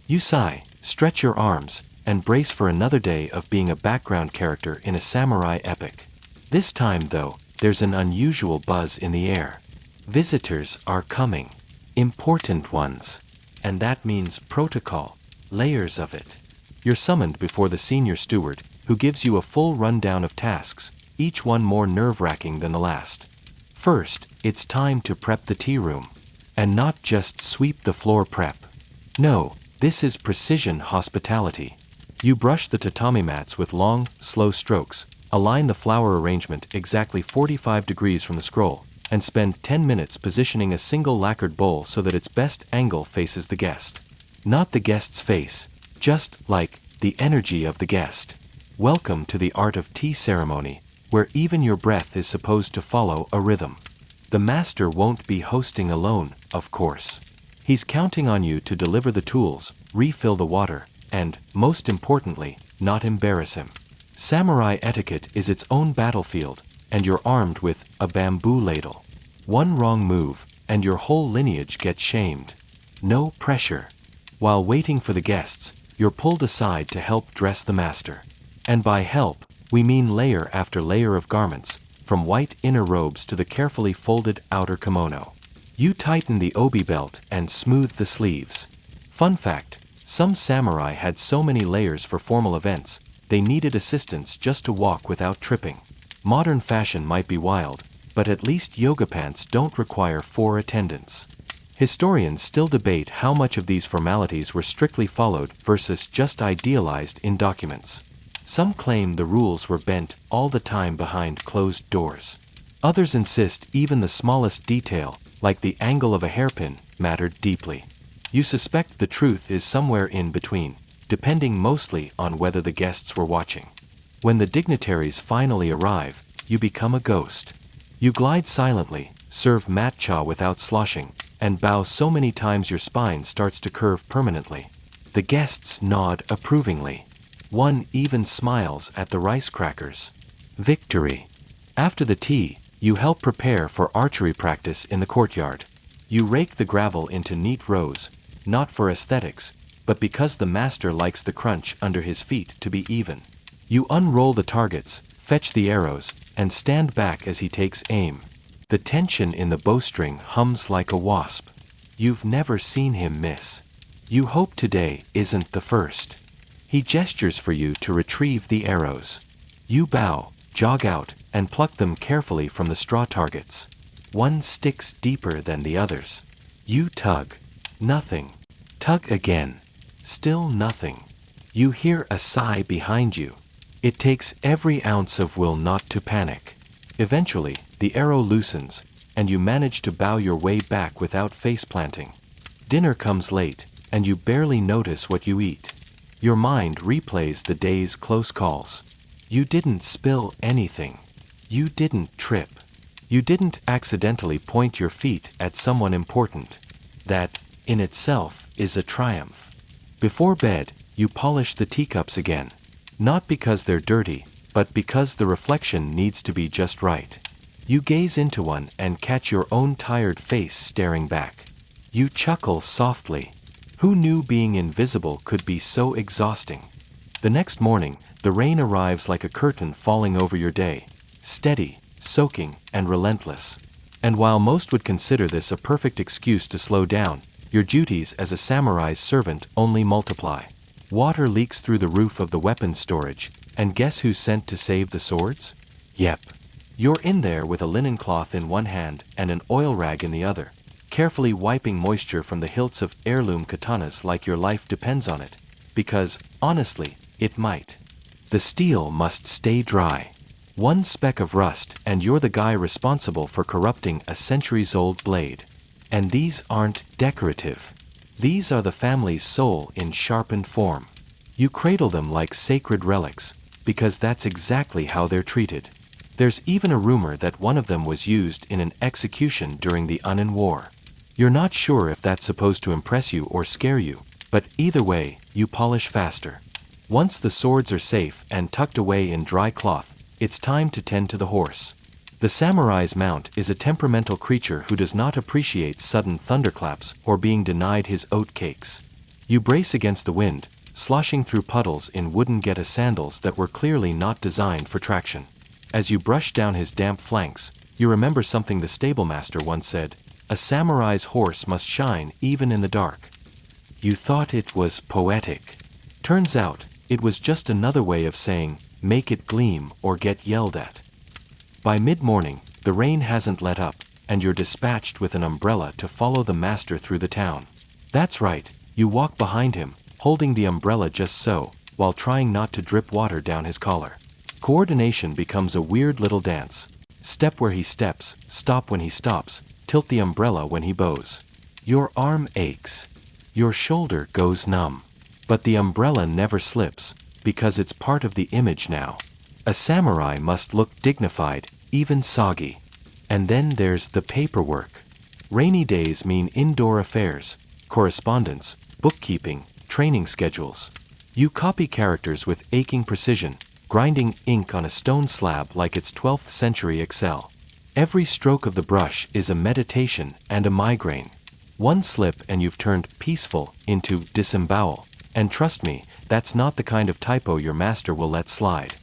You sigh, stretch your arms, and brace for another day of being a background character in a samurai epic. This time, though, there's an unusual buzz in the air. Visitors are coming. Important ones. And that means protocol, layers of it. You're summoned before the senior steward, who gives you a full rundown of tasks, each one more nerve-wracking than the last. First, it's time to prep the tea room. And not just sweep the floor prep. No, this is precision hospitality. You brush the tatami mats with long, slow strokes, align the flower arrangement exactly 45 degrees from the scroll, and spend 10 minutes positioning a single lacquered bowl so that its best angle faces the guest. Not the guest's face, just, like, the energy of the guest. Welcome to the art of tea ceremony, where even your breath is supposed to follow a rhythm. The master won't be hosting alone, of course. He's counting on you to deliver the tools, refill the water, and, most importantly, not embarrass him. Samurai etiquette is its own battlefield, and you're armed with a bamboo ladle. One wrong move, and your whole lineage gets shamed. No pressure. While waiting for the guests, you're pulled aside to help dress the master. And by help, we mean layer after layer of garments, from white inner robes to the carefully folded outer kimono. You tighten the obi belt and smooth the sleeves. Fun fact, some samurai had so many layers for formal events, they needed assistance just to walk without tripping. Modern fashion might be wild, but at least yoga pants don't require 4 attendants. Historians still debate how much of these formalities were strictly followed versus just idealized in documents. Some claim the rules were bent all the time behind closed doors. Others insist even the smallest detail, like the angle of a hairpin, mattered deeply. You suspect the truth is somewhere in between, depending mostly on whether the guests were watching. When the dignitaries finally arrive, you become a ghost. You glide silently, serve matcha without sloshing, and bow so many times your spine starts to curve permanently. The guests nod approvingly. One even smiles at the rice crackers. Victory. After the tea, you help prepare for archery practice in the courtyard. You rake the gravel into neat rows, not for aesthetics, but because the master likes the crunch under his feet to be even. You unroll the targets, fetch the arrows, and stand back as he takes aim. The tension in the bowstring hums like a wasp. You've never seen him miss. You hope today isn't the first. He gestures for you to retrieve the arrows. You bow, jog out, and pluck them carefully from the straw targets. One sticks deeper than the others. You tug. Nothing. Tug again. Still nothing. You hear a sigh behind you. It takes every ounce of will not to panic. Eventually, the arrow loosens, and you manage to bow your way back without face-planting. Dinner comes late, and you barely notice what you eat. Your mind replays the day's close calls. You didn't spill anything. You didn't trip. You didn't accidentally point your feet at someone important. That, in itself, is a triumph. Before bed, you polish the teacups again. Not because they're dirty, but because the reflection needs to be just right. You gaze into one and catch your own tired face staring back. You chuckle softly. Who knew being invisible could be so exhausting? The next morning, the rain arrives like a curtain falling over your day, steady, soaking, and relentless. And while most would consider this a perfect excuse to slow down, your duties as a samurai's servant only multiply. Water leaks through the roof of the weapons storage, and guess who's sent to save the swords? Yep. You're in there with a linen cloth in one hand and an oil rag in the other, carefully wiping moisture from the hilts of heirloom katanas like your life depends on it, because, honestly, it might. The steel must stay dry. One speck of rust and you're the guy responsible for corrupting a centuries-old blade. And these aren't decorative. These are the family's soul in sharpened form. You cradle them like sacred relics, because that's exactly how they're treated. There's even a rumor that one of them was used in an execution during the Unin War. You're not sure if that's supposed to impress you or scare you, but either way, you polish faster. Once the swords are safe and tucked away in dry cloth, it's time to tend to the horse. The samurai's mount is a temperamental creature who does not appreciate sudden thunderclaps or being denied his oat cakes. You brace against the wind, sloshing through puddles in wooden geta sandals that were clearly not designed for traction. As you brush down his damp flanks, you remember something the stablemaster once said: "A samurai's horse must shine even in the dark." You thought it was poetic. Turns out, it was just another way of saying, make it gleam or get yelled at. By mid-morning, the rain hasn't let up, and you're dispatched with an umbrella to follow the master through the town. That's right, you walk behind him, holding the umbrella just so, while trying not to drip water down his collar. Coordination becomes a weird little dance. Step where he steps, stop when he stops, tilt the umbrella when he bows. Your arm aches. Your shoulder goes numb. But the umbrella never slips, because it's part of the image now. A samurai must look dignified, even soggy. And then there's the paperwork. Rainy days mean indoor affairs, correspondence, bookkeeping, training schedules. You copy characters with aching precision, grinding ink on a stone slab like it's 12th century Excel. Every stroke of the brush is a meditation and a migraine. One slip and you've turned peaceful into disembowel. And trust me, that's not the kind of typo your master will let slide.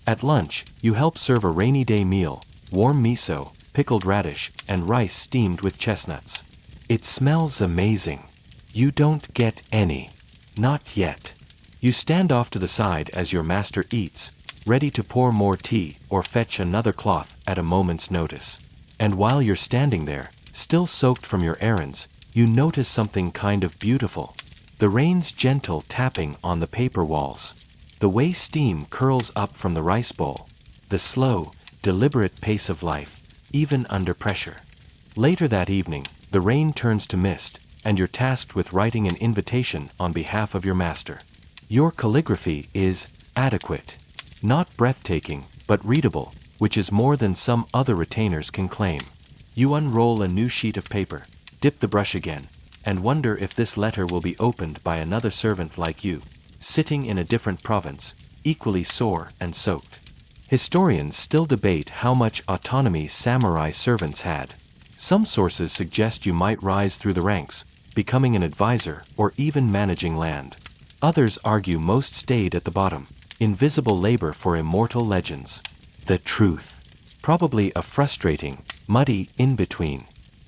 At lunch, you help serve a rainy day meal, warm miso, pickled radish, and rice steamed with chestnuts. It smells amazing. You don't get any. Not yet. You stand off to the side as your master eats, ready to pour more tea or fetch another cloth at a moment's notice. And while you're standing there, still soaked from your errands, you notice something kind of beautiful. The rain's gentle tapping on the paper walls. The way steam curls up from the rice bowl. The slow, deliberate pace of life, even under pressure. Later that evening, the rain turns to mist, and you're tasked with writing an invitation on behalf of your master. Your calligraphy is adequate. Not breathtaking, but readable, which is more than some other retainers can claim. You unroll a new sheet of paper, dip the brush again, and wonder if this letter will be opened by another servant like you, sitting in a different province, equally sore and soaked. Historians still debate how much autonomy samurai servants had. Some sources suggest you might rise through the ranks, becoming an advisor or even managing land. Others argue most stayed at the bottom, invisible labor for immortal legends. The truth. Probably a frustrating, muddy in-between.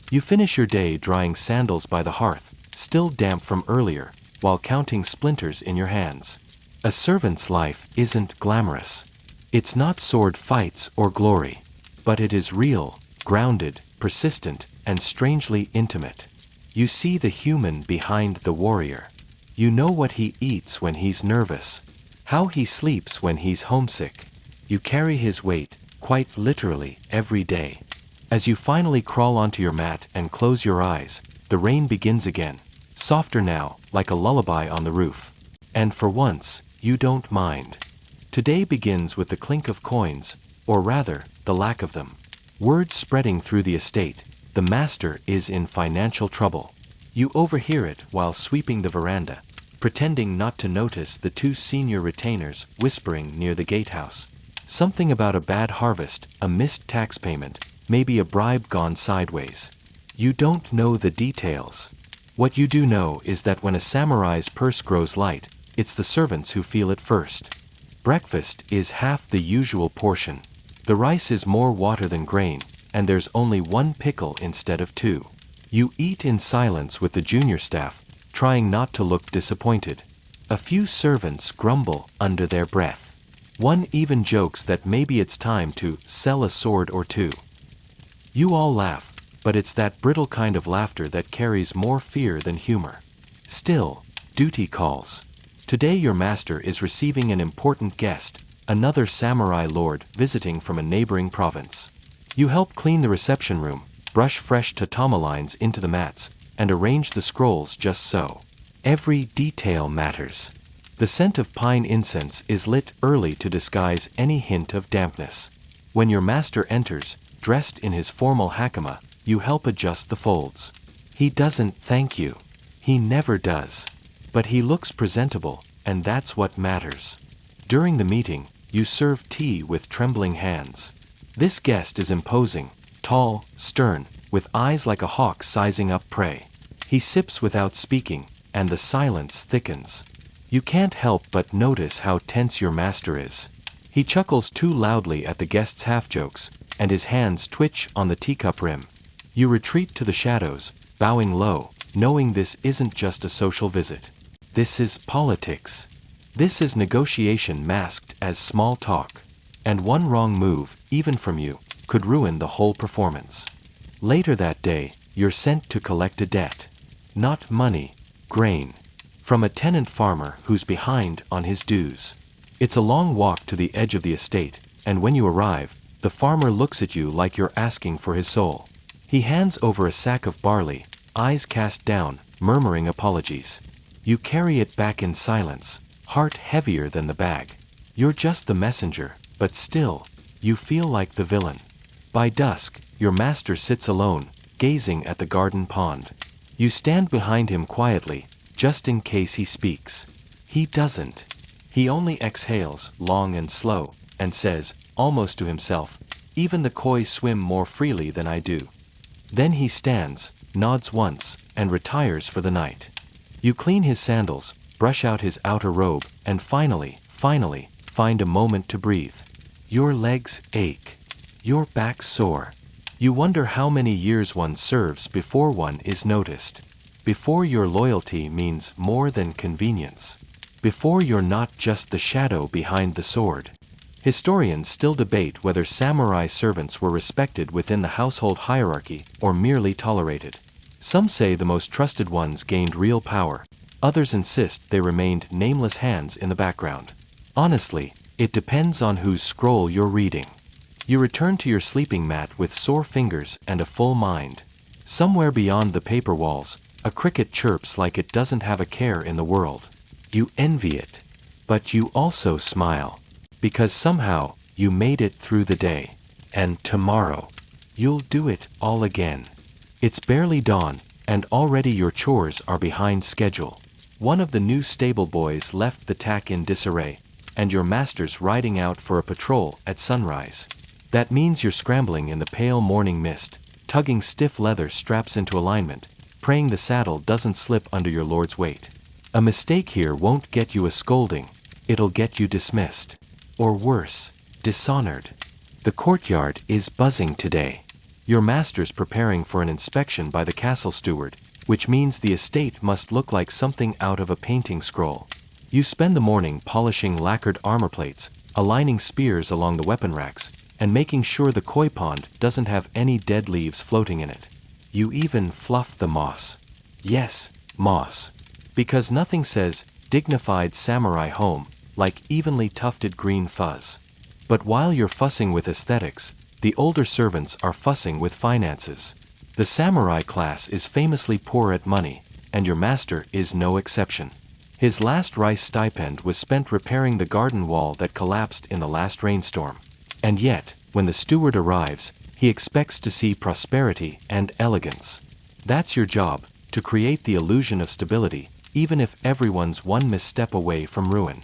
You finish your day drying sandals by the hearth, still damp from earlier, while counting splinters in your hands. A servant's life isn't glamorous. It's not sword fights or glory, but it is real, grounded, persistent, and strangely intimate. You see the human behind the warrior. You know what he eats when he's nervous, how he sleeps when he's homesick. You carry his weight, quite literally, every day. As you finally crawl onto your mat and close your eyes, the rain begins again, softer now, like a lullaby on the roof. And for once, you don't mind. Today begins with the clink of coins, or rather, the lack of them. Word spreading through the estate, the master is in financial trouble. You overhear it while sweeping the veranda, pretending not to notice the two senior retainers whispering near the gatehouse. Something about a bad harvest, a missed tax payment, maybe a bribe gone sideways. You don't know the details. What you do know is that when a samurai's purse grows light, it's the servants who feel it first. Breakfast is half the usual portion. The rice is more water than grain, and there's only one pickle instead of two. You eat in silence with the junior staff, trying not to look disappointed. A few servants grumble under their breath. One even jokes that maybe it's time to sell a sword or two. You all laugh, but it's that brittle kind of laughter that carries more fear than humor. Still, duty calls. Today your master is receiving an important guest, another samurai lord visiting from a neighboring province. You help clean the reception room, brush fresh tatama lines into the mats, and arrange the scrolls just so. Every detail matters. The scent of pine incense is lit early to disguise any hint of dampness. When your master enters, dressed in his formal hakama, you help adjust the folds. He doesn't thank you. He never does. But he looks presentable, and that's what matters. During the meeting, you serve tea with trembling hands. This guest is imposing, tall, stern, with eyes like a hawk sizing up prey. He sips without speaking, and the silence thickens. You can't help but notice how tense your master is. He chuckles too loudly at the guest's half-jokes, and his hands twitch on the teacup rim. You retreat to the shadows, bowing low, knowing this isn't just a social visit. This is politics. This is negotiation masked as small talk. And one wrong move, even from you, could ruin the whole performance. Later that day, you're sent to collect a debt. Not money, grain. From a tenant farmer who's behind on his dues. It's a long walk to the edge of the estate, and when you arrive, the farmer looks at you like you're asking for his soul. He hands over a sack of barley, eyes cast down, murmuring apologies. You carry it back in silence, heart heavier than the bag. You're just the messenger, but still, you feel like the villain. By dusk, your master sits alone, gazing at the garden pond. You stand behind him quietly, just in case he speaks. He doesn't. He only exhales, long and slow, and says, almost to himself, "Even the koi swim more freely than I do." Then he stands, nods once, and retires for the night. You clean his sandals, brush out his outer robe, and finally, find a moment to breathe. Your legs ache. Your back sore. You wonder how many years one serves before one is noticed. Before your loyalty means more than convenience. Before you're not just the shadow behind the sword. Historians still debate whether samurai servants were respected within the household hierarchy or merely tolerated. Some say the most trusted ones gained real power. Others insist they remained nameless hands in the background. Honestly, it depends on whose scroll you're reading. You return to your sleeping mat with sore fingers and a full mind. Somewhere beyond the paper walls, a cricket chirps like it doesn't have a care in the world. You envy it. But you also smile. Because somehow, you made it through the day. And tomorrow, you'll do it all again. It's barely dawn, and already your chores are behind schedule. One of the new stable boys left the tack in disarray, and your master's riding out for a patrol at sunrise. That means you're scrambling in the pale morning mist, tugging stiff leather straps into alignment, praying the saddle doesn't slip under your lord's weight. A mistake here won't get you a scolding, it'll get you dismissed. Or worse, dishonored. The courtyard is buzzing today. Your master's preparing for an inspection by the castle steward, which means the estate must look like something out of a painting scroll. You spend the morning polishing lacquered armor plates, aligning spears along the weapon racks, and making sure the koi pond doesn't have any dead leaves floating in it. You even fluff the moss. Yes, moss. Because nothing says, dignified samurai home, like evenly tufted green fuzz. But while you're fussing with aesthetics, the older servants are fussing with finances. The samurai class is famously poor at money, and your master is no exception. His last rice stipend was spent repairing the garden wall that collapsed in the last rainstorm. And yet, when the steward arrives, he expects to see prosperity and elegance. That's your job, to create the illusion of stability, even if everyone's one misstep away from ruin.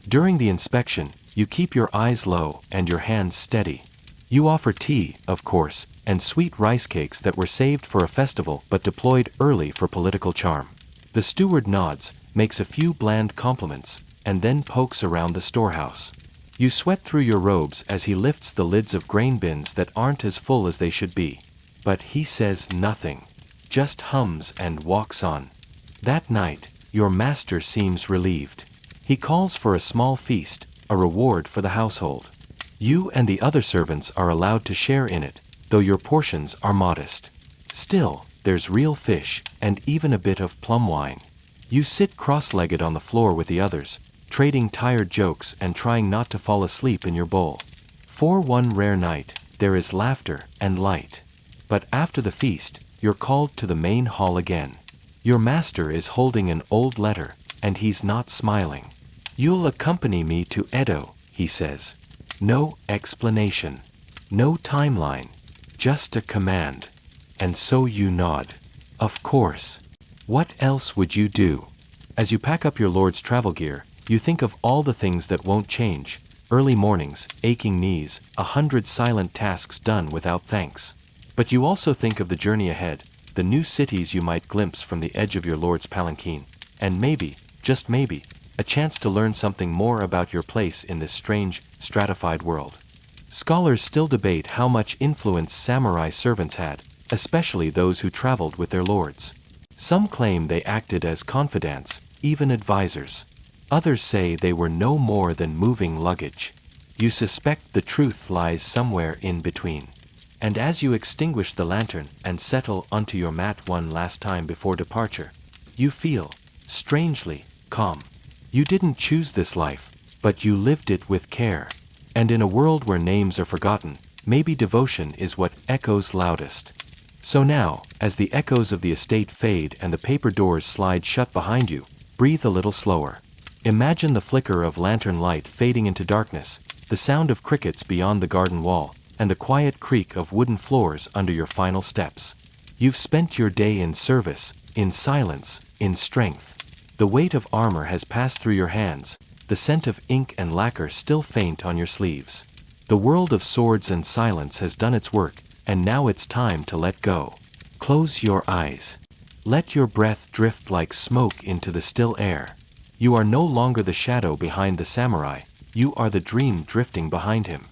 During the inspection, you keep your eyes low and your hands steady. You offer tea, of course, and sweet rice cakes that were saved for a festival but deployed early for political charm. The steward nods, makes a few bland compliments, and then pokes around the storehouse. You sweat through your robes as he lifts the lids of grain bins that aren't as full as they should be. But he says nothing, just hums and walks on. That night, your master seems relieved. He calls for a small feast, a reward for the household. You and the other servants are allowed to share in it, though your portions are modest. Still, there's real fish, and even a bit of plum wine. You sit cross-legged on the floor with the others, trading tired jokes and trying not to fall asleep in your bowl. For one rare night, there is laughter and light. But after the feast, you're called to the main hall again. Your master is holding an old letter, and he's not smiling. "You'll accompany me to Edo," he says. No explanation. No timeline. Just a command. And so you nod. Of course. What else would you do? As you pack up your lord's travel gear, you think of all the things that won't change. Early mornings, aching knees, 100 silent tasks done without thanks. But you also think of the journey ahead, the new cities you might glimpse from the edge of your lord's palanquin, and maybe, just maybe, a chance to learn something more about your place in this strange, stratified world. Scholars still debate how much influence samurai servants had, especially those who traveled with their lords. Some claim they acted as confidants, even advisors. Others say they were no more than moving luggage. You suspect the truth lies somewhere in between. And as you extinguish the lantern and settle onto your mat one last time before departure, you feel, strangely, calm. You didn't choose this life, but you lived it with care. And in a world where names are forgotten, maybe devotion is what echoes loudest. So now, as the echoes of the estate fade and the paper doors slide shut behind you, Breathe a little slower. Imagine the flicker of lantern light fading into darkness, the sound of crickets beyond the garden wall, and the quiet creak of wooden floors under your final steps. You've spent your day in service, in silence, in strength. The weight of armor has passed through your hands, the scent of ink and lacquer still faint on your sleeves. The world of swords and silence has done its work, and now it's time to let go. Close your eyes. Let your breath drift like smoke into the still air. You are no longer the shadow behind the samurai, you are the dream drifting behind him.